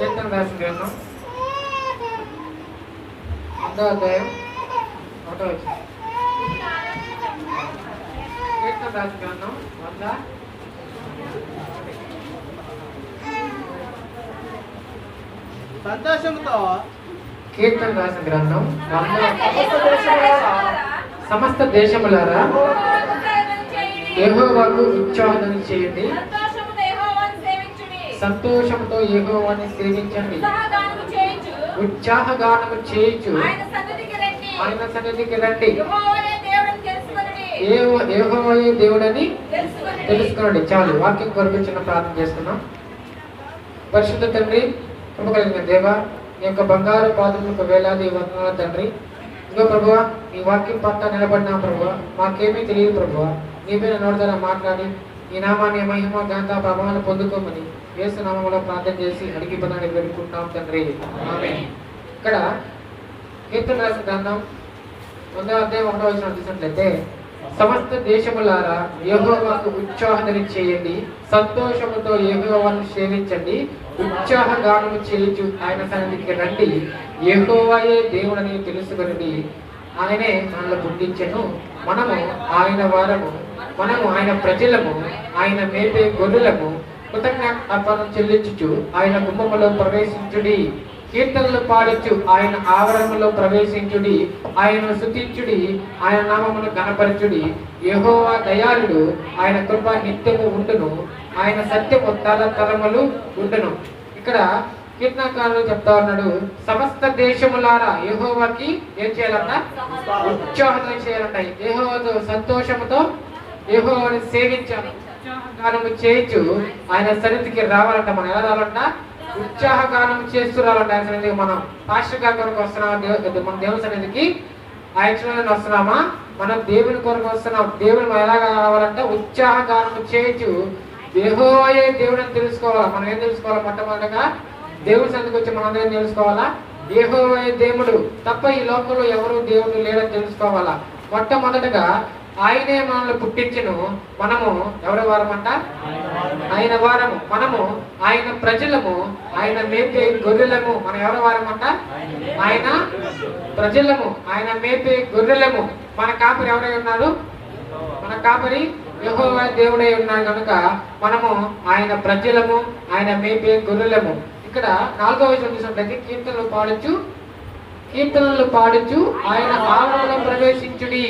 కీర్తన రాసిన గ్రంథం 1వ అధ్యాయం 1వ వచనం. కీర్తన రాసిన గ్రంథం 100 సంతోషంతో కీర్తన రాసిన గ్రంథం 100 సమస్త దేశములారా యెహోవాకు ఉత్సాహం చేయండి, సంతోషంతో యెహోవాని సేవించండి, ఉత్సాహగానము చేయుచు ఆయన సన్నిధికి రండి, యెహోవాయే దేవుడని తెలుసుకోండి. చాలు, వాక్యం కొరకు చిన్న ప్రార్థన చేస్తున్నాం. పరిశుద్ధ తండ్రి, కృప కలిగిన దేవ, ఈ యొక్క బంగారు పాత్రలకు వేలాది వందనాలు తండ్రి. ఇంకో ప్రభువ, ఈ వాక్యం పట్ల నిలబడినా ప్రభువ, మాకేమీ తెలియదు ప్రభువ, నీవే నోటి ద్వారా మాట్లాడి ఈ నామాన్ని మహిమ ఘనత ప్రభావాలు పొందుకోమని యేసు నామములో ప్రార్థన చేసి అడిగి పదాన్ని వేడుకుంటున్నాం తండ్రి, ఆమేన్. ఇక్కడ కీర్తన రాసిన గ్రంథం 1వ అధ్యాయం 1వ వచనం చూసినట్లయితే, సమస్త దేశములారా యెహోవాకు ఉత్సాహధ్వని చేయండి, సంతోషముతో యెహోవాను సేవించండి, ఉత్సాహగానము చేయుచు ఆయన సన్నిధికి రండి, యెహోవాయే దేవుడని తెలుసుకొనండి. ఆయనే మనల్ని పుట్టించెను, మనము ఆయన వారము, మనము ఆయన ప్రజలము, ఆయన మేపే గొర్రెలము, కృతజ్ఞతార్పణం చెల్లించుచు ఆయన గుమ్మములో ప్రవేశించుడి, కీర్తనలు పాడించు ఆయన ఆవరణలో ప్రవేశించుడి, ఆయనను స్తుతించుడి, ఆయన నామమును ఘనపరచుడి. యెహోవా దయాళుడు, ఆయన కృప నిత్యము ఉండును, ఆయన సత్యము తరతరములు ఉండును. ఇక్కడ కీర్తనకారుడు చెప్తా ఉన్నాడు, సమస్త దేశములారా యెహోవాకి ఏం చేయాలంట? ఉత్సాహం చేయాలంట. యెహోవాతో సంతోషముతో యెహోవాని సేవించాలి, ఉత్సాహగానము చేయొచ్చు ఆయన సన్నిధికి రావాలంట. మనం ఎలా రావాలంట? ఉత్సాహగానం చేస్తూ రావాలంట ఆయన సన్నిధికి. మనం పాస్టర్ గారి కొరకు వస్తున్నామా? మన దేవుని సన్నిధికి యాక్చువల్గా వస్తున్నామా? మనం దేవుని కొరకు వస్తున్నాం. దేవుని మనం ఎలా రావాలంటే ఉత్సాహగానం చేయొచ్చు. యెహోవాయే దేవుడని తెలుసుకోవాలా. మనం ఏం తెలుసుకోవాలా? మొట్టమొదటిగా దేవుని సన్నిధికి వచ్చి మనం ఏం తెలుసుకోవాలా? యెహోవాయే దేవుడు తప్ప ఈ లోకంలో ఎవరు దేవుడు లేడని తెలుసుకోవాలా. మొట్టమొదటిగా ఆయనే మనల్ని పుట్టించును, మనము ఎవరి వారమంట? ఆయన వారము, మనము ఆయన ప్రజలము, ఆయన మేపే గొర్రెలము. మనం ఎవరి వారమంట? ఆయన ప్రజలము, ఆయన మేపే గొర్రెలము. మన కాపరి ఎవరై ఉన్నారు? మన కాపరి యెహోవా దేవుడై ఉన్నాడు కనుక మనము ఆయన ప్రజలము, ఆయన మేపే గొర్రెలము. ఇక్కడ 4వ వచనం చూసినట్లయితే, కీర్తనలు పాడుచు ఆయన ఆవరణలో ప్రవేశించుడి,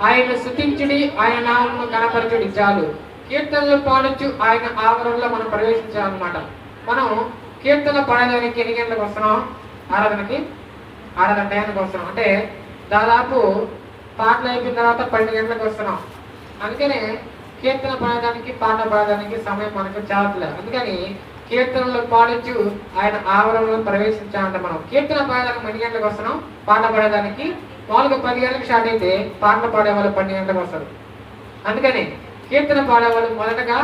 ఆయన స్తుతించుడి, ఆయన నామమును ఘనపరచుడి. చాలు, కీర్తనలు పాడుచు ఆయన ఆవరణలో మనం ప్రవేశించాలన్నమాట. మనం కీర్తన పాడడానికి ఎన్ని గంటలకు వస్తున్నాం? ఆరాధన టైంకి వస్తున్నాం. అంటే దాదాపు పాటలు అయిపోయిన తర్వాత 12 గంటలకు వస్తున్నాం. అందుకనే కీర్తన పాడడానికి పాట పాడడానికి సమయం మనకు చాలట్లేదు. అందుకని కీర్తనలు పాడొచ్చు ఆయన ఆవరణలో ప్రవేశించాలంటే మనం కీర్తన పాడడానికి 10 గంటలకు వస్తున్నాం, పాట పాడేదానికి మామూలుగా 10 గంటలకు స్టార్ట్ అయితే పాటలు పాడేవాళ్ళు 12 గంటలకు వస్తారు. అందుకని కీర్తన పాడేవాళ్ళు మొదటగా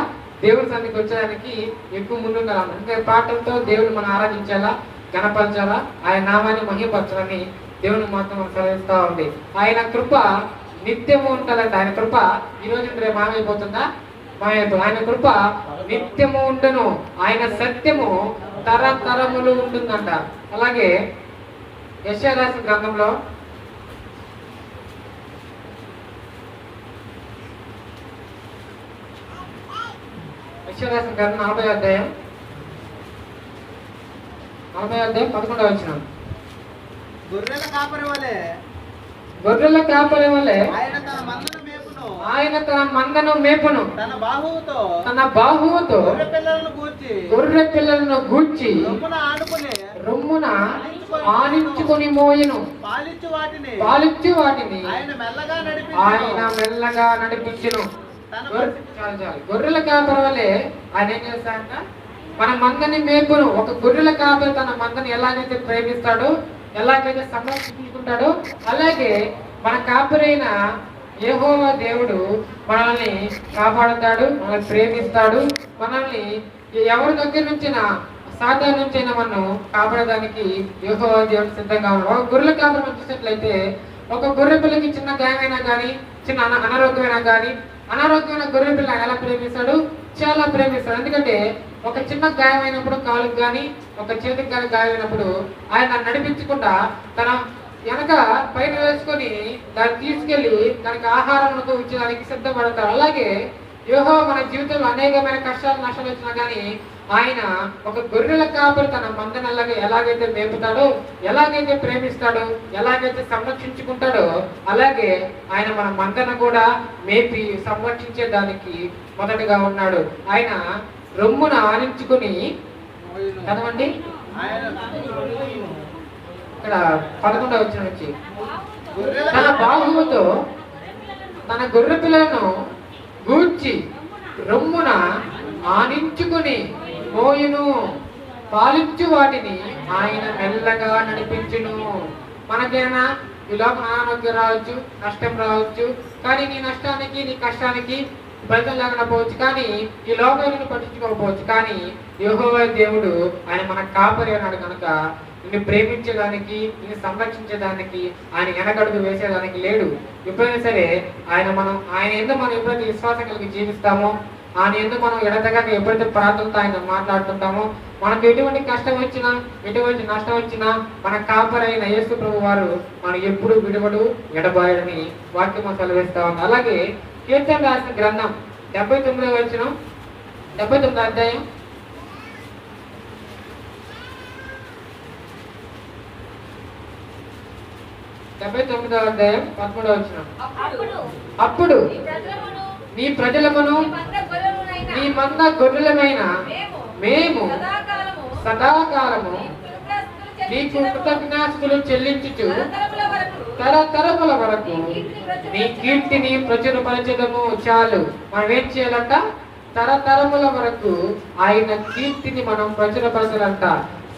దేవుడి సన్నిధికి వచ్చేదానికి ఎక్కువ ముందుండాలి. అందుకని పాటలతో దేవుని మనం ఆరాధించాలా, గణపరచాలా, ఆయన నామాన్ని మహిమపరచాలని దేవుని మాత్రం మనం సెలవిస్తూ ఉంది. ఆయన కృప నిత్యము ఉంటుందంట. ఆయన కృప ఈ రోజు రేపు మామైపోతుందా? ఆయన కృప నిత్యము ఉండును, ఆయన సత్యము తరతరములు ఉంటుందంట. అలాగే యెషయా రాసిన గ్రంథంలో యెషయా రాసిన గ్రంథం 40వ అధ్యాయం 11వ వచనం. గొర్రెల కాపరి వలె ఆయన తన మందను మేపును, తన బాహువుతో గొర్రె పిల్లలను గూర్చి రొమ్మున ఆనించుకొని మోయను, పాలిచ్చు వాటిని ఆయన మెల్లగా నడిపించును. గొర్రెల కాపరి వలె ఆయన ఏం చేస్తాడంట? మన మందని మేపును. ఒక గొర్రెల కాపరి తన మందని ఎలాగైతే ప్రేమిస్తాడో, ఎలాగైతే సంరక్షించుకుంటాడో, అలాగే మన కాపరైన యెహోవా దేవుడు మనల్ని కాపాడుతాడు, మనల్ని ప్రేమిస్తాడు. మనల్ని ఎవరి దగ్గర నుంచైనా సాధారణ నుంచైనా మనం కాపాడడానికి యెహోవా దేవుడు సిద్ధంగా ఉన్నాడు. ఒక గొర్రెల కాపరి మనం చూసినట్లయితే, ఒక గొర్రె పిల్లకి చిన్న గాయమైనా కానీ, చిన్న అనారోగ్యమైనా కానీ, అనారోగ్యమైన గొర్రె పిల్ల ఎలా ప్రేమిస్తాడు? చాలా ప్రేమిస్తాడు. ఎందుకంటే ఒక చిన్న గాయమైనప్పుడు కాలుకి కానీ ఒక చేతికి కానీ గాయమైనప్పుడు ఆయన నడిపించకుండా తన వెనక పైన వేసుకొని దాన్ని తీసుకెళ్లి దానికి ఆహారమునకు ఇచ్చడానికి సిద్ధపడతాడు. అలాగే యెహోవా మన జీవితంలో అనేకమైన కష్టాలు నష్టాలు వచ్చినా కానీ ఆయన ఒక గొర్రెల కాపరి తన మందనల్లాగా ఎలాగైతే మేపుతాడో, ఎలాగైతే ప్రేమిస్తాడో, ఎలాగైతే సంరక్షించుకుంటాడో, అలాగే ఆయన మన మందను కూడా మేపి సంరక్షించే దానికి మొదటగా ఉన్నాడు. ఆయన రొమ్మున ఆనించుకుని చదవండి. ఇక్కడ 11వ వచనం నుంచి తన బాహువుతో తన గొర్రె పిల్లలను గూర్చి రొమ్మున ఆనించుకుని మోయును, పాలించు వాటిని ఆయన మెల్లగా నడిపించును. మనకేనా ఈ లోపల అనారోగ్యం రావచ్చు, నష్టం రావచ్చు, కానీ నీ నష్టానికి నీ కష్టానికి ఫలితం లేకుండా పోవచ్చు, కానీ ఈ లోకాలను పట్టించుకోకపోవచ్చు, కానీ యెహోవా దేవుడు ఆయన మన కాపరి అన్నాడు కనుక నిన్ను ప్రేమించేదానికి, నిన్ను సంరక్షించేదానికి, ఆయన వెనకడుగు వేసేదానికి లేడు. ఎప్పుడైనా సరే ఆయన ఎందుకు మనం ఎప్పుడైతే విశ్వాసం కలిగి జీవిస్తామో, ఆయన ఎందుకు మనం ఎడతగా ఎప్పుడైతే ప్రార్థనతో ఆయన మాట్లాడుతుంటామో, మనకు ఎటువంటి కష్టం వచ్చినా, ఎటువంటి నష్టం వచ్చినా మన కాపరైన యేసు ప్రభు వారు మనం ఎప్పుడు విడవడు, ఎడబాయడని వాక్యం సెలవిస్తా ఉంది. అలాగే కీర్తన రాసిన గ్రంథం 79వ వచనం, 79వ అధ్యాయం 79వ అధ్యాయం 13వ వచనం. అప్పుడు నీ ప్రజలమును నీ మంద గొర్రెలమైన మేము సదాకాలము నీకు కృతజ్ఞాస్తులు చెల్లించుచు తరతరముల వరకు నీ కీర్తిని ప్రచురపరచదము. చాలు, మనం ఏం చేయాలంట? తరతరముల వరకు ఆయన కీర్తిని మనం ప్రచురపరచాలంట.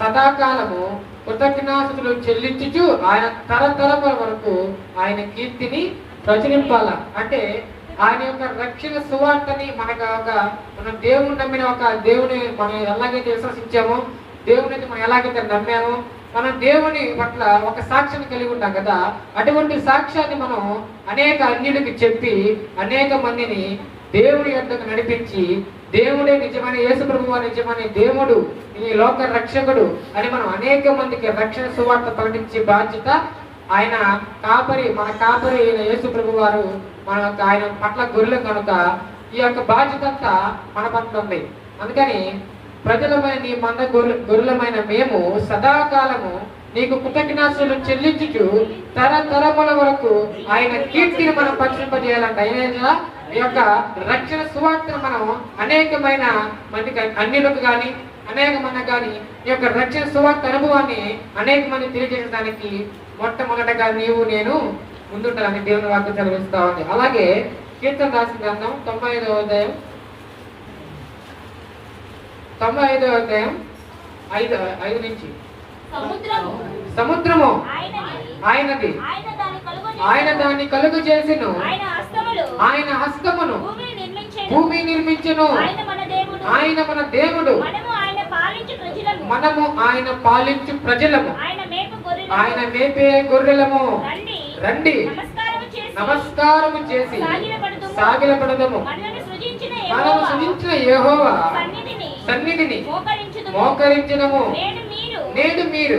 సదాకాలము కృతజ్ఞాస్తులు చెల్లించుచు ఆయన తరతరముల వరకు ఆయన కీర్తిని ప్రచురింపాల. అంటే ఆయన యొక్క రక్షణ సువార్తని మనం దేవుని నమ్మిన ఒక దేవుని మనం ఎలాగైతే విశ్వసించామో, దేవుని మనం ఎలాగైతే నమ్మామో, మనం దేవుని పట్ల ఒక సాక్ష్యాన్ని కలిగి ఉంటాం కదా, అటువంటి సాక్ష్యాన్ని మనం అనేక అన్యులకు చెప్పి అనేక మందిని దేవుని యొద్దకు నడిపించి దేవుడే నిజమైన యేసు ప్రభువు నిజమైన దేవుడు, ఈ లోక రక్షకుడు అని మనం అనేక మందికి రక్షణ సువార్త ప్రకటించే బాధ్యత ఆయన కాపరి, మన కాపరి అయిన యేసు ప్రభు వారు ఆయన పట్ల గొర్రెలు కనుక ఈ యొక్క బాధ్యత అంతా మన పట్ల ఉంది. అందుకని ప్రజలమైన నీ మంద గొర్రెలమైన మేము సదాకాలము నీకు కృతజ్ఞాస్తులు చెల్లించుచు తరతరముల వరకు ఆయన కీర్తిని మనం ప్రచురింపజేయాలంట. ఈ యొక్క రక్షణ సువార్తను మనం అనేకమైన మందికి అన్యులకు కానీ అనేక మంది కానీ ఈ యొక్క రక్షణ సువార్త అనుభవాన్ని అనేక మంది తెలియజేయడానికి మొట్టమొదటగా నీవు నేను ముందుంటానని దేవుని వాక్యం చదివిస్తా ఉంది. అలాగే కీర్తన రాసిన గ్రంథం 95వ అధ్యాయం 5 నుంచి సముద్రము ఆయనది, ఆయన దాన్ని కలుగు చేసెను, ఆయన హస్తమును భూమి నిర్మించెను, ఆయన మన దేవుడు, మనము ఆయన పాలించు ప్రజలము, ఆయన మేపే గొర్రెలము. రండి నమస్కారము చేసి సాగిలపడదము, మనము సృజించిన యెహోవా సన్నిధిని మోకరించదము. నేడు మీరు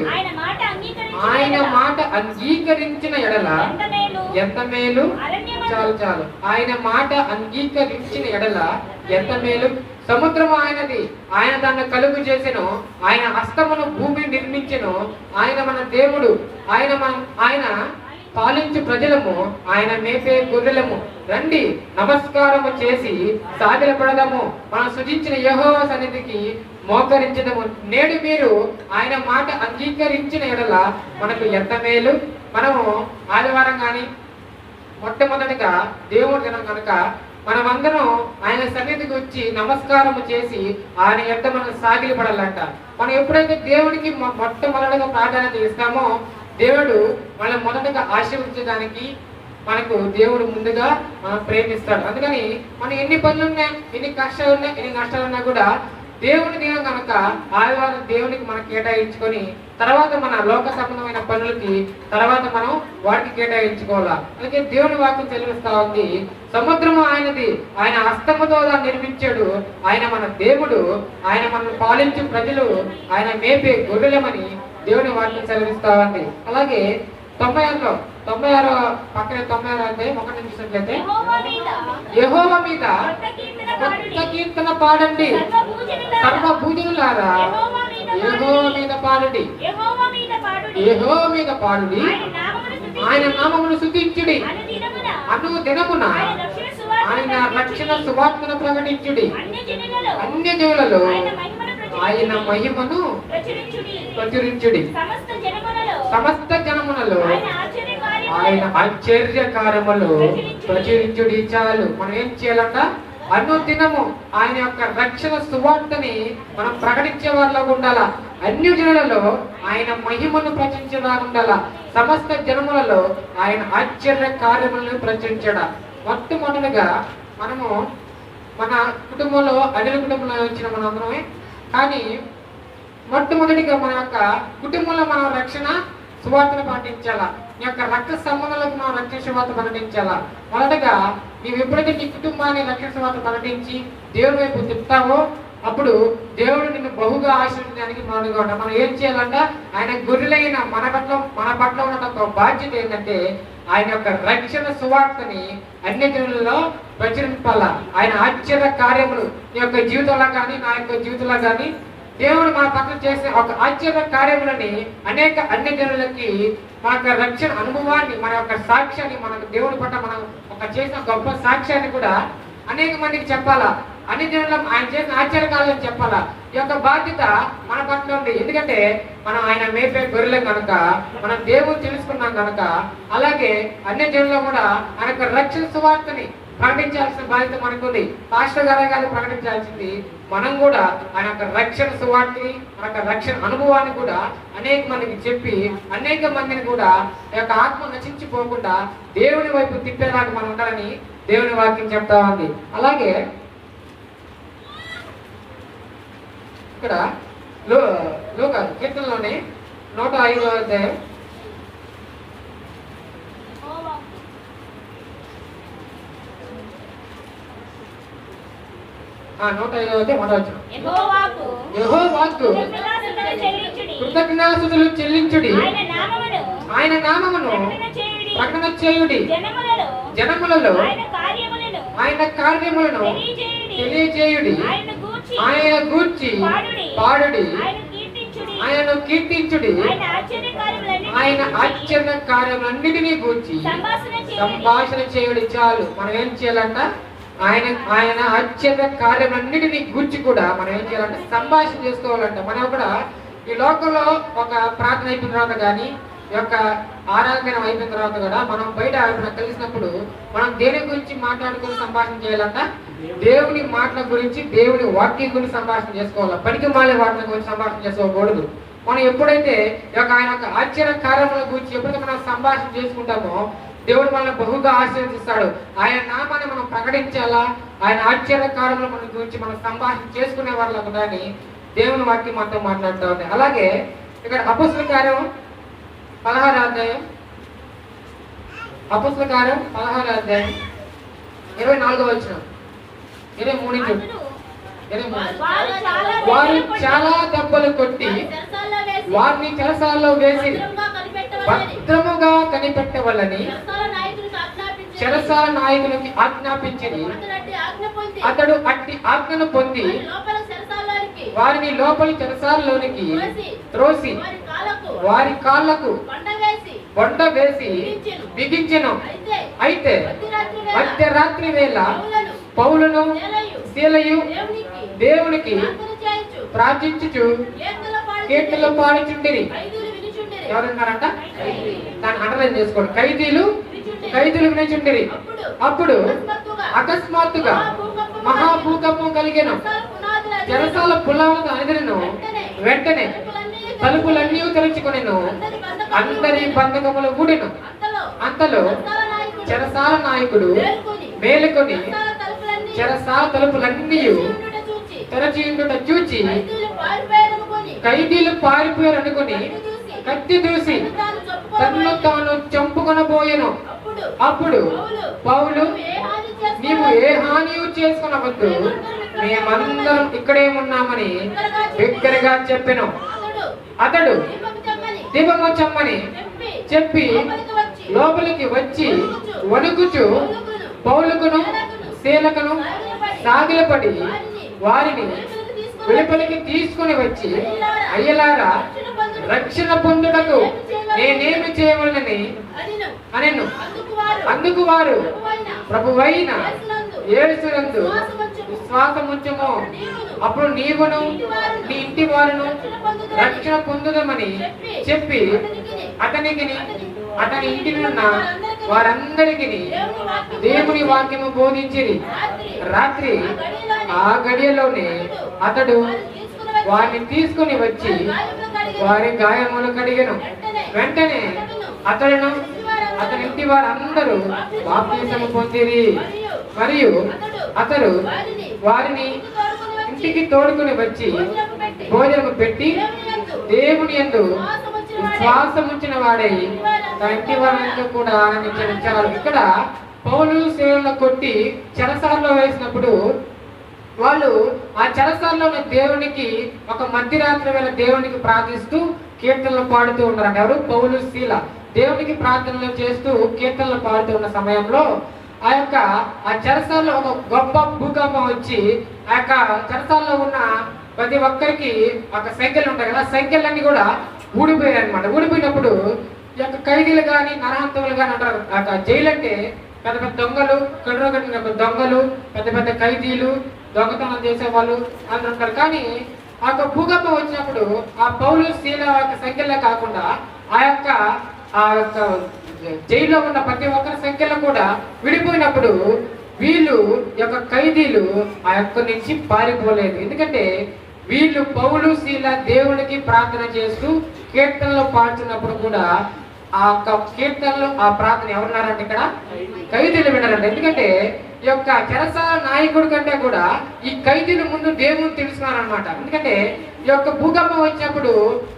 ఆయన మాట అంగీకరించిన ఎడల ఎంత మేలు. చాలు, ఆయన మాట అంగీకరించిన ఎడల ఎంత మేలు. సముద్రము ఆయనది, ఆయన దాన్ని కలుగు చేసెను, ఆయన హస్తమును భూమిని నిర్మించెను, ఆయన మన దేవుడు, ఆయన పాలించు ప్రజలము, ఆయన మేపే గొర్రెలము. రండి నమస్కారము చేసి సాగిలపడదము, మనం సృజించిన యెహోవా సన్నిధికి మోకరించదము. నేడు మీరు ఆయన మాట అంగీకరించిన ఎడల మనకు ఎంత మేలు. మనము ఆదివారం కానీ మొట్టమొదటిగా దేవుడు దినం కనుక మనమందరం ఆయన సన్నిధికి వచ్చి నమస్కారము చేసి ఆయన యొక్క మనం సాగిలపడాలంట. మనం ఎప్పుడైతే దేవుడికి మొట్టమొదటిగా ప్రాధాన్యత ఇస్తామో దేవుడు మనం మొదటగా ఆశీర్వదించడానికి మనకు దేవుడు ముందుగా మనం ప్రేమిస్తాడు. అందుకని మనం ఎన్ని పనులు ఉన్నా, ఎన్ని కష్టాలు ఉన్నా, ఎన్ని నష్టాలు ఉన్నా కూడా దేవుని దినం కనుక ఆదివారం దేవునికి మనం కేటాయించుకొని తర్వాత మన లోక సంబంధమైన పనులకి తర్వాత మనం వాటికి కేటాయించుకోవాలా. అందుకే దేవుని వాక్యం తెలివిస్తా ఉంది, సముద్రము ఆయనది, ఆయన హస్తముతో దాన్ని నిర్మించాడు, ఆయన మన దేవుడు, ఆయన మనల్ని పాలించే ప్రజలు, ఆయన మేపే గొర్రెలమని దేవుని వాక్యం సెలవిస్తా ఉంది. అలాగే 96 పక్కన 96 అధ్యాయం 1 చూసినట్లయితే, యెహోవా మీద కొత్త కీర్తన పాడండి, సర్వభూజనులారా యెహోవా మీద పాడండి, యెహోవా మీద పాడుడి, ఆయన నామమును స్తుతించుడి, అనుదినమున ఆయన రక్షణ సువార్తను ప్రకటించుడి, అన్యజనులలో ఆయన మహిమను ప్రచురించుడి, సమస్త జనములలో ఆయన ఆశ్చర్య కార్యములు ప్రచురించుడి. చాలు. మనం ఏం చేయాలంట? అనుదినము ఆయన యొక్క రక్షణ సువార్తని మనం ప్రకటించే వాళ్ళగా ఉండాలా. అన్ని జనులలో ఆయన మహిమను ప్రచురించేలా ఉండాలా. సమస్త జనములలో ఆయన ఆశ్చర్య కార్యములను ప్రచురించడా. మొట్టమొదటిగా మనము మన కుటుంబంలో అనిల కుటుంబంలో వచ్చిన మనందరమే, కానీ మొట్టమొదటిగా మన యొక్క కుటుంబంలో మనం రక్షణ సువార్తను పాటించాలా. నీ యొక్క రక్త సంబంధాలకు మనం రక్షణ సువార్త ప్రకటించాలా. మొదటగా నీవు ఎప్పుడైతే నీ కుటుంబాన్ని రక్షణ సువార్త ప్రకటించి దేవుడి వైపు తిప్పుతావో అప్పుడు దేవుడు నిన్ను బహుగా ఆశీర్వదించడానికి మానుగా ఉంటాడు. మనం ఏం చేయాలంట? ఆయన గొర్రెలైన మన పట్ల ఉన్న ఒక బాధ్యత ఏంటంటే ఆయన యొక్క రక్షణ సువార్తని అన్ని జనులలో ప్రచురింపాలా. ఆయన ఆశ్చర్య కార్యములు నీ యొక్క జీవితంలో కానీ నా యొక్క జీవితంలో కానీ దేవుడు మన పట్ల చేసే ఒక ఆశ్చర్య కార్యములని అనేక అన్ని జనులకి మన యొక్క రక్షణ అనుభవాన్ని, మన యొక్క సాక్ష్యాన్ని, మన దేవుడి పట్ల మనం ఒక చేసిన గొప్ప సాక్ష్యాన్ని కూడా అనేక మందికి చెప్పాలా. అన్ని జనులు ఆయన చేసిన ఆశ్చర్యకాలను చెప్పాలా. ఈ యొక్క బాధ్యత మన పట్ల ఉంది. ఎందుకంటే మనం ఆయన మేపే గొర్రెలం కనుక, మనం దేవుడు తెలుసుకున్నాం కనుక, అలాగే అన్ని జనులు కూడా ఆయన యొక్క రక్షణ సువార్తని ప్రకటించాల్సిన బాధ్యత మనకుంది. పాస్టర్ గారే కాదు ప్రకటించాల్సింది, మనం కూడా ఆయన యొక్క రక్షణ సువార్తని, మన యొక్క రక్షణ అనుభవాన్ని కూడా అనేక మందికి చెప్పి అనేక మందిని కూడా ఈ యొక్క ఆత్మ నశించిపోకుండా దేవుని వైపు తిప్పేలాగా మనం ఉండాలని దేవుని వాక్యం చెప్తా ఉంది. అలాగే ఇక్కడ కీర్తనలోనే 105వ అధ్యాయం 105వ అధ్యాయం 1వ వచనం, యెహోవాకు కృతజ్ఞతాస్తుతులు చెల్లించుడి, ఆయన నామమును ప్రకటన చేయుడి, జనములలో ఆయన కార్యములను తెలియజేయుడి, ఆయన గూర్చి పాడుడి, ఆయనను కీర్తించుడి, ఆయన ఆశ్చర్య కార్యములన్నిటినీ గూర్చి సంభాషణ చేయుడి. చాలు. మనం ఏం చేయాలంట? ఆయన ఆశ్చర్య కార్యములన్నిటినీ గూర్చి కూడా మనం ఏం చేయాలంటే సంభాషణ చేసుకోవాలంట. మనం కూడా ఈ లోకంలో ఒక ప్రార్థన అయిపోయిన తర్వాత కానీ ఈ యొక్క ఆరాధన అయిపోయిన తర్వాత కూడా మనం బయట కలిసినప్పుడు మనం దేని గురించి మాట్లాడుకుని సంభాషణ చేయాలంట? దేవుని మాటల గురించి, దేవుని వాక్యం గురించి సంభాషణ చేసుకోవాలి. పనికి మాలే వాటిల గురించి సంభాషణ చేసుకోకూడదు. మనం ఎప్పుడైతే ఆయన యొక్క ఆశ్చర్య కార్యముల గురించి ఎప్పుడైతే మనం సంభాషణ చేసుకుంటామో దేవుడు మనల్ని బహుగా ఆశీర్వదిస్తాడు. ఆయన నామాన్ని మనం ప్రకటించాలా, ఆయన ఆశ్చర్య కార్యముల మన గురించి మనం సంభాషణ చేసుకునే వాళ్ళకు కానీ దేవుని వాక్యం మనతో మాట్లాడుతూ ఉంది. అలాగే ఇక్కడ అపొస్తలుల కార్యం 16వ అధ్యాయం, అపొస్తలుల కార్యం 16వ అధ్యాయం 24వ వచనం, 23 వారు చాలా దెబ్బలు కొట్టి వారిని చెరసాలలో వేసి భద్రముగా కనిపెట్టవలని చెరసాల నాయకులకి ఆజ్ఞాపించింది. అతడు అట్టి ఆజ్ఞను పొంది వారిని లోపలి చెరసాలలోనికి త్రోసి వారి కాళ్లకు బొండ వేసి బిగించెను. అయితే మధ్యరాత్రి వేళ పౌలును శీలయు దేవునికి ప్రార్థించుచు కీర్తనలు పాడుచుండిరి. ఎవరన్నారంట? దాన్ని అండర్లైన్ చేసుకోండి. ఖైదీలు వినిచుండిరి. అప్పుడు అకస్మాత్తుగా మహాభూకంపం కలిగెను. చెరసాల పునాదులు అదిరెను. వెంటనే తలుపులన్నీ తెరుచుకొనెను. అందరి బంధకములు ఊడెను. అంతలో చెరసాల నాయకుడు మేలుకొని చెరసాల తలుపులన్నీ తెరచి ఉండుట చూచి ఖైదీలు పారిపోయారనుకొని కత్తి దూసి తన్ను తాను చంపుకొనబోయెను. అప్పుడు పౌలు, నీవు ఏ హాని చేసుకునవద్దు, మేమందరం ఇక్కడే ఉన్నామని బిగ్గరగా చెప్పెను. అతడు దీపము చమ్మని చెప్పి లోపలికి వచ్చి వణుకుచు పౌలుకును శీలకును సాగిలపడి వారిని వెలుపలికి తీసుకుని వచ్చి, అయ్యలారా, రక్షణ పొందుటకు నేనేమి చేయవలనని అనెను. అందుకు వారు, ప్రభువైన యేసునందు విశ్వాసముంచుము, అప్పుడు నీవును నీ ఇంటి వారును రక్షణ పొందుదమని చెప్పి అతనికి అతని ఇంటిని ఉన్న వారందరికి దేవుని వాక్యము బోధించిరి. రాత్రి ఆ గడియలోనే అతడు వారిని తీసుకుని వచ్చి వారి గాయములు కడిగెను. వెంటనే అతడును అతని ఇంటి వారందరూ బాప్తిసము పొందిరి. మరియు అతడు వారిని ఇంటికి తోడుకుని వచ్చి భోజనము పెట్టి దేవుని యందు విశ్వాసముంచిన వాడై తన ఇంటి వారంతా కూడా ఆనందించడం. చాలు. ఇక్కడ పౌలు శీలను కొట్టి చెరసాలలో వేసినప్పుడు వాళ్ళు ఆ చెరసాలలో ఉన్న దేవునికి ఒక మధ్యరాత్రి వేళ దేవునికి ప్రార్థిస్తూ కీర్తనలు పాడుతూ ఉన్నారు. ఎవరు? పౌలు శీల దేవునికి ప్రార్థనలు చేస్తూ కీర్తనలు పాడుతూ ఉన్న సమయంలో ఆ చెరసాలలో ఒక గొప్ప భూకంపం వచ్చి ఆ యొక్క చెరసాలలో ఉన్న ప్రతి ఒక్కరికి ఒక సంఖ్యలు ఉంటాయి కదా, సంఖ్యలన్నీ కూడా ఊడిపోయాయి అనమాట. ఊడిపోయినప్పుడు ఈ యొక్క ఖైదీలు కానీ నరహంతకులు కానీ అంటారు. ఆ జైలు అంటే పెద్ద పెద్ద దొంగలు, కడుపు దొంగలు, పెద్ద పెద్ద ఖైదీలు, దొంగతనం చేసేవాళ్ళు అందరూ ఉంటారు. కానీ ఆ యొక్క భూకంపం వచ్చినప్పుడు ఆ పౌలు శీల యొక్క సంఖ్యలే కాకుండా ఆ యొక్క జైల్లో ఉన్న ప్రతి ఒక్కరి సంఖ్యలో కూడా విడిపోయినప్పుడు వీళ్ళు యొక్క ఖైదీలు ఆ యొక్క నుంచి పారిపోలేదు. ఎందుకంటే వీళ్ళు పౌలు శీల దేవునికి ప్రార్థన చేస్తూ కీర్తనలు పాడుతున్నప్పుడు కూడా ఆ కీర్తనలు ఆ ప్రార్థన ఎవరున్నారంటే ఇక్కడ ఖైదీలు విన్నారంట. ఎందుకంటే ఈ యొక్క చెరసాల నాయకుడి కంటే కూడా ఈ ఖైదీలు ముందు దేవుని తెలుసుకున్నారనమాట. ఎందుకంటే ఈ యొక్క భూకంపం వచ్చినప్పుడు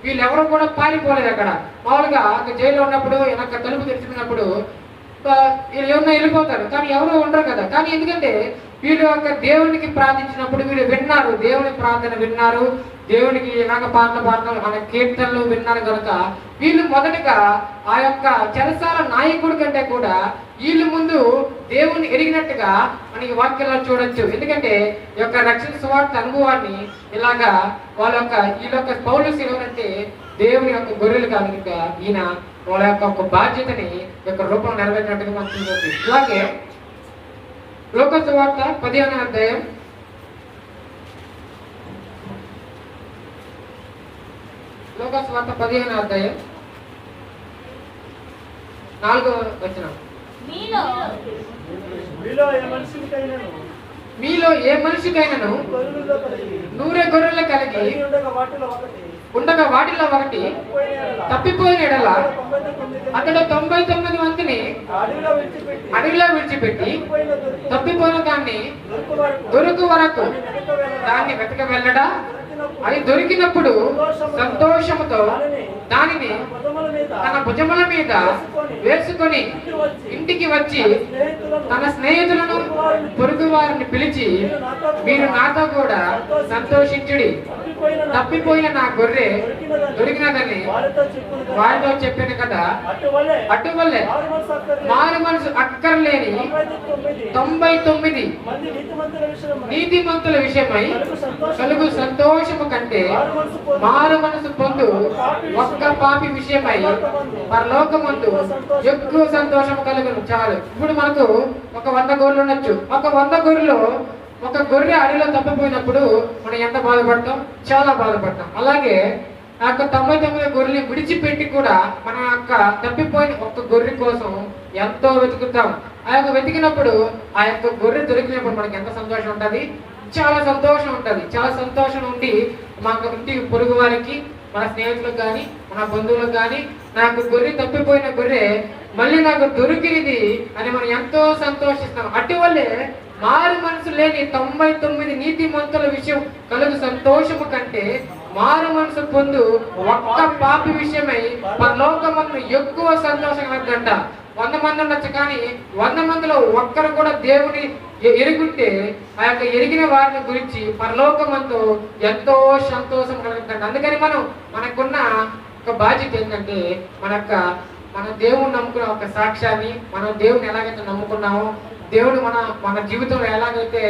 వీళ్ళెవరు కూడా పారిపోలేదు. అక్కడ మామూలుగా జైల్లో ఉన్నప్పుడు వెనక తలుపు తెరిచినప్పుడు వీళ్ళు ఏమన్నా వెళ్ళిపోతారు, కానీ ఎవరు ఉండరు కదా. కానీ ఎందుకంటే వీళ్ళు యొక్క దేవునికి ప్రార్థించినప్పుడు వీళ్ళు విన్నారు, దేవుని ప్రార్థన విన్నారు, దేవునికి ఇలాగ పాటలు పాడతారు, మన కీర్తనలు విన్నారు కనుక వీళ్ళు మొదటగా ఆ యొక్క చెరసాల నాయకుడి కంటే కూడా వీళ్ళు ముందు దేవుని ఎరిగినట్టుగా మనకి వాక్యాల్లో చూడొచ్చు. ఎందుకంటే ఈ యొక్క రక్షణ సువార్త అనుభవాన్ని ఇలాగా వీళ్ళ యొక్క పౌలు శిలువనంటే దేవుని యొక్క గొర్రెలు కనుక ఈయన వాళ్ళ యొక్క బాధ్యతని యొక్క రూపం నెరవేరినట్టుగా మనకు చూస్తుంది. ఇలాగే లోక సువార్త 15వ అధ్యాయం 4వ వచనం. మీలో ఏ మనిషికైనను 100 గొర్రెలు కలిగి ఉండగా వాటిలో ఒకటి తప్పిపోయిన ఎడల అతడు 99 మందిని అడవిలో విడిచిపెట్టి తప్పిపోయిన దాన్ని దొరుకు వరకు దాన్ని వెతక వెళ్ళడా, అది దొరికినప్పుడు సంతోషముతో దానిని తన భుజముల మీద వేసుకొని ఇంటికి వచ్చి తన స్నేహితులను పొరుగు వారిని పిలిచి, మీరు నాతో కూడా సంతోషించుడి, తప్పిపోయిన నా గొర్రె దొరికినదని వారితో చెప్పాను కదా. అటువల్లే మారు మనసు అక్కర్లేని 99 నీతిమంతుల విషయమై కలుగు సంతోషము కంటే మారు మనసు పొందు ఒక్క పాపి విషయమై పరలోకమందు ఎక్కువ సంతోషం కలుగును. చాలు. ఇప్పుడు మనకు ఒక 100 గొర్రెలు ఉండొచ్చు. ఒక 100 గొర్రెలో ఒక గొర్రె అడవిలో తప్పిపోయినప్పుడు మనం ఎంత బాధపడతాం? చాలా బాధపడతాం. అలాగే ఆ యొక్క 99 గొర్రెలు విడిచిపెట్టి కూడా మన యొక్క తప్పిపోయిన ఒక్క గొర్రె కోసం ఎంతో వెతుకుతాం. ఆ యొక్క వెతికినప్పుడు ఆ యొక్క గొర్రె దొరికినప్పుడు మనకి ఎంత సంతోషం ఉంటుంది? చాలా సంతోషం ఉంటుంది. చాలా సంతోషం ఉండి మాకు ఇంటికి పొరుగు వారికి, మన స్నేహితులకు కానీ, మన బంధువులకు కానీ, నాకు గొర్రె తప్పిపోయిన గొర్రె మళ్ళీ నాకు దొరికినది అని మనం ఎంతో సంతోషిస్తాం. అటువల్లే మారు మనసు లేని 99 నీతిమంతుల విషయం కలుగు సంతోషము కంటే మారు మనసు పొందు ఒక్క పాపి విషయమై పరలోకమందు ఎక్కువ సంతోషం కలగదంట. 100 మంది ఉండొచ్చు, కానీ 100 మందిలో ఒక్కరు కూడా దేవుని ఎరుగుంటే ఆ యొక్క ఎరిగిన వారిని గురించి పరలోకమందు ఎంతో సంతోషం కలుగుతుంది. అందుకని మనకున్న ఒక బాధ్యత ఏంటంటే మన దేవుని నమ్ముకున్న ఒక సాక్ష్యాన్ని, మనం దేవుని ఎలాగైతే నమ్ముకున్నామో, దేవుడు మన జీవితంలో ఎలాగైతే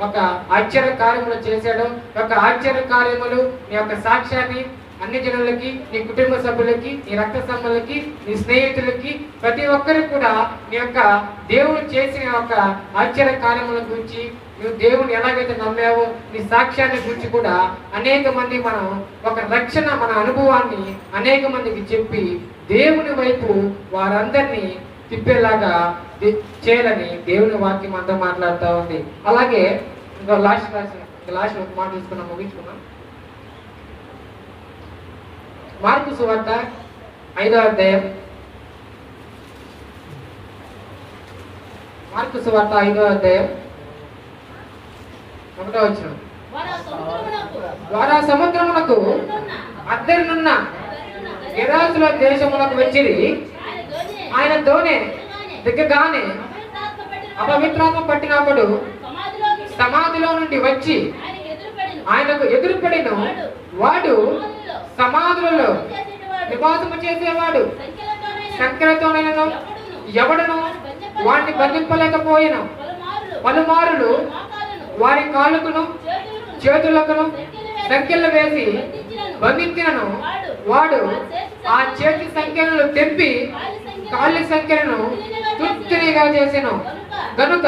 ఒక ఆశ్చర్య కార్యములు చేశాడో, ఒక ఆశ్చర్య కార్యములు నీ యొక్క సాక్ష్యాన్ని అన్ని జనులకి, నీ కుటుంబ సభ్యులకి, నీ రక్త సంబంధులకి, నీ స్నేహితులకి, ప్రతి ఒక్కరికి కూడా నీ యొక్క దేవుడు చేసిన ఒక ఆశ్చర్య కార్యముల గురించి, నువ్వు దేవుని ఎలాగైతే నమ్మావో నీ సాక్ష్యాన్ని గురించి కూడా అనేక మంది మనం ఒక రక్షణ మన అనుభవాన్ని అనేక మందికి చెప్పి దేవుని వైపు వారందరినీ తిప్పేలాగా చేయాలని దేవుని వాక్యం అంతా మాట్లాడుతూ ఉంది. అలాగే ఇంకా లాస్ట్ ఒక మాట తీసుకున్నాం, ముగించుకున్నాం. మార్కు సువార్త 5వ అధ్యాయం, మార్కు సువార్త 5వ అధ్యాయం 1వ వచనం. వారు ఆ సముద్రమునకు అద్దరినున్న గెరాసుల దేశమునకు వచ్చిరి. ఆయన దోణి దిగ్గగానే అపవిత్రాత్మ పట్టినప్పుడు సమాధిలో నుండి వచ్చి ఆయనకు ఎదురుపడిన వాడు సమాధులలో నివాసము చేసేవాడు. సంఖ్యలతోనైనను ఎవడను వాడిని బంధింపలేకపోయిన పలుమారులు వారి కాళ్ళకును చేతులకును సంఖ్యలు వేసి బంధించినను వాడు ఆ చేతి సంఖ్యలను తెంపి కాళ్ళ సంఖ్యలను తృప్తిగా చేసెను గనుక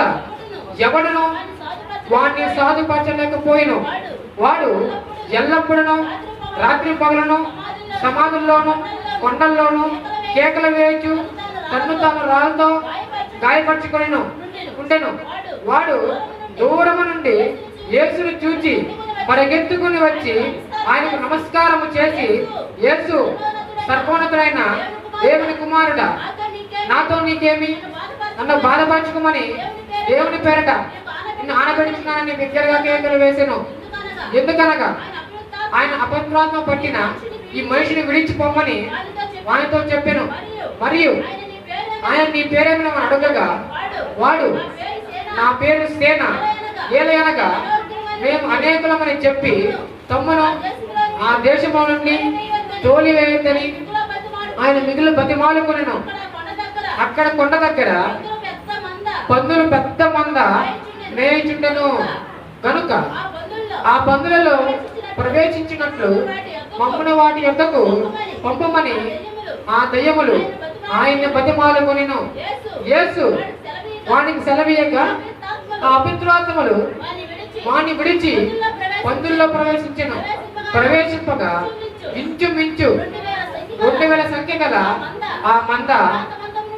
ఎవడను వాడిని సాధుపరచలేకపోయిన వాడు ఎల్లప్పుడూ రాత్రి పగలను సమాధుల్లోను కొండల్లోను కేకలు వేయచ్చు తన్ను తాను రాళ్ళతో గాయపరచుకొని ఉండెను. వాడు దూరము నుండి యేసును చూచి పరిగెత్తుకుని వచ్చి ఆయనకు నమస్కారము చేసి, యేసు, సర్వోన్నతుడైన దేవుని కుమారుడా, నాతో నీకేమి? నన్ను బాధపరచుకోమని దేవుని పేరట నిన్ను ఆనబెడుచున్నానని బిగ్గరగా కేకలు వేసెను. ఎందుకనగా ఆయన అపవిత్రాత్మ పట్టిన ఈ మనిషిని విడిచిపోమని వానితో చెప్పాను. మరియు ఆయన నీ పేరేమైనా అడగగా వాడు, నా పేరు సేన, ఏలయనగా మేము అనేకులమని చెప్పి తమ్మును ఆ దేశము నుండి తోలివేయద్దని ఆయన మిగులు బతిమాలుకొనెను. అక్కడ కొండ దగ్గర పందులు పెద్ద మంద మేయుచుండెను గనుక ఆ పందులలో ప్రవేశించినట్లు మమ్మును వాటి యొద్దకు పంపమని ఆ దయ్యములు ఆయన్ని బతిమాలుకొనెను. యేసు వానికి సెలవీయగా ఆ అపవిత్రాత్మలు వాణ్ణి విడిచి పందుల్లో ప్రవేశింపగా ఇంచుమించు 2000 సంఖ్య గల ఆ మంద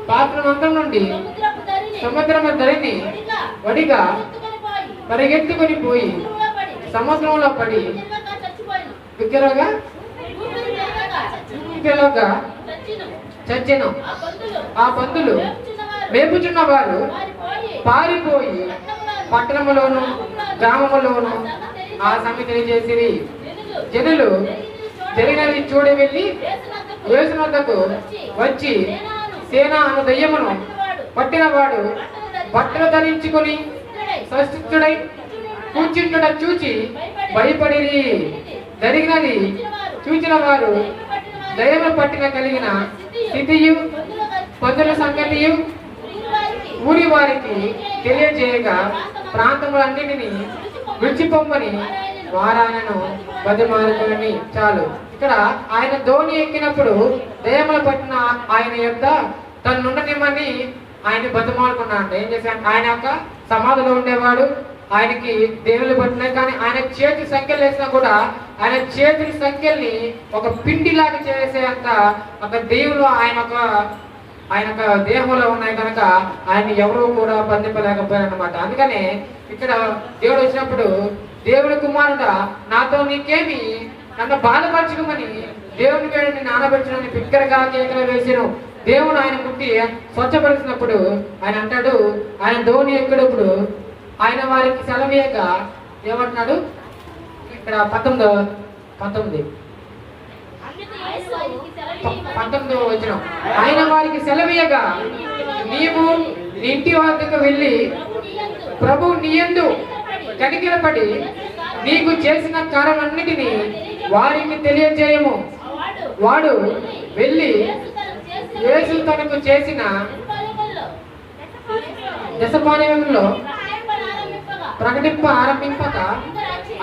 పాత్రమంతరం నుండి సముద్రము ధరిని వడిగా పరిగెత్తుకొని పోయి సముద్రంలో పడి బిగ్గరగా చచ్చెను. ఆ పందులు మేపుచున్న వారు పారిపోయి పట్టణములోను గ్రామములోను ఆ సమితిని చేసిరి. జనులు జరిగినది చూడ వెళ్ళి యేసు వద్దకు వచ్చి, సేన అను దయ్యమును పట్టినవాడు బట్టలు ధరించుకొని స్వస్థుడై కూర్చుంటుట చూచి భయపడిరి. జరిగినది చూచిన వారు దయ్యము పట్టిన కలిగిన స్థితియు పందుల సంగతియు ఊరి వారికి తెలియజేయగా ప్రాంతములన్నిటినీ విడిచిపోమ్మని వారాయనను బతిమాలుకొని. చాలు. ఇక్కడ ఆయన దోణి ఎక్కినప్పుడు దయ్యములు పట్టిన ఆయన యొక్క తన్నుండనిమ్మని ఆయన బతిమాలుకున్నాడు. ఏం చేశాడు? ఆయన యొక్క సమాధిలో ఉండేవాడు, ఆయనకి దేవుళ్ళు పట్టినాయి, కానీ ఆయన చేతి సంఖ్యలు వేసినా కూడా ఆయన చేతి సంఖ్యల్ని ఒక పిండిలాగా చేసేంత ఒక దేవుడు ఆయన దేహంలో ఉన్నాయి కనుక ఆయన ఎవరు కూడా బంధింపలేకపోయారు అన్నమాట. అందుకనే ఇక్కడ దేవుడు వచ్చినప్పుడు, దేవుని కుమారుడా, నాతో నీకేమి? నన్ను బాధపరచుకోమని దేవుని పేరు నిన్ను ఆనబెట్టునని బిగ్గరగా కేకలు వేసాను. దేవుడు ఆయన ముట్టి స్వచ్ఛపరిచినప్పుడు ఆయన అంటాడు, ఆయన దోణి ఎక్కడప్పుడు ఆయన వారికి సెలవీయగా ఏమంటున్నాడు ఇక్కడ 19 వచనం. ఆయన వారికి సెలవీయగా నీవు నీ ఇంటి వద్దకు వెళ్ళి ప్రభు నీ యందు కనికరపడి నీకు చేసిన కార్యమన్నిటినీ వారికి తెలియజేయము. వాడు వెళ్ళి యేసు తనకు చేసిన దశపానీయంలో ప్రకటింప ఆరంభింపక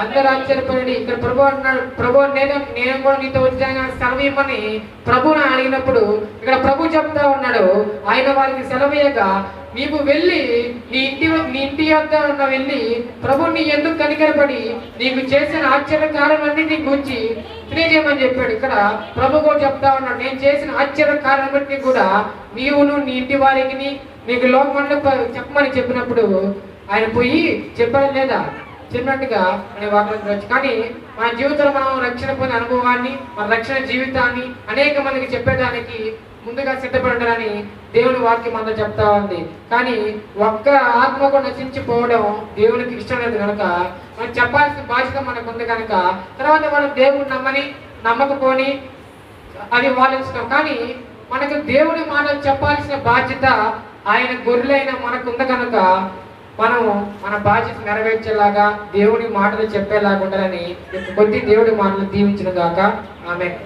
అందరూ ఆశ్చర్యపడి, ఇక్కడ ప్రభు అన్నాడు, ప్రభు నేను కూడా నీతో వచ్చాను సెలవు ఇమ్మని ప్రభుని అడిగినప్పుడు ఇక్కడ ప్రభు చెప్తా ఉన్నాడు, ఆయన వారికి సెలవీయగా నీవు వెళ్ళి నీ ఇంటి వద్ద ఉన్న వెళ్ళి ప్రభు నీ ఎందుకు కనికరపడి నీకు చేసిన ఆశ్చర్యకార్యాలన్నింటినీ గురించి తెలియజేయమని చెప్పాడు. ఇక్కడ ప్రభు కూడా చెప్తా ఉన్నాడు, నేను చేసిన ఆశ్చర్యకార్యాలన్నింటినీ కూడా నీవును నీ ఇంటి వారికి నీకు లోకమంలో చెప్పమని చెప్పినప్పుడు ఆయన పోయి చెప్పాడు లేదా చెప్పినట్టుగా అనే వాక్యం. కానీ మన జీవితంలో మనం రక్షణ పొందిన అనుభవాన్ని, మన రక్షణ జీవితాన్ని అనేక మందికి చెప్పేదానికి ముందుగా సిద్ధపడాలని దేవుని వాక్యం అంతా చెప్తా ఉంది. కానీ ఒక్క ఆత్మ కూడా నశించిపోవడం దేవునికి ఇష్టం లేదు కనుక మనం చెప్పాల్సిన బాధ్యత మనకు ఉంది కనుక తర్వాత మనం దేవుని నమ్మకపోని అది వాళ్ళ ఇష్టం. కానీ మనకు దేవుని మాటలు చెప్పాల్సిన బాధ్యత ఆయన గొర్రెలైన మనకు ఉంది కనుక మనం మన బాధ్యత నెరవేర్చేలాగా దేవుడి మాటలు చెప్పేలాగా ఉండాలని కొద్ది దేవుడి మాటలు దీవించిన గాక. ఆమేన్.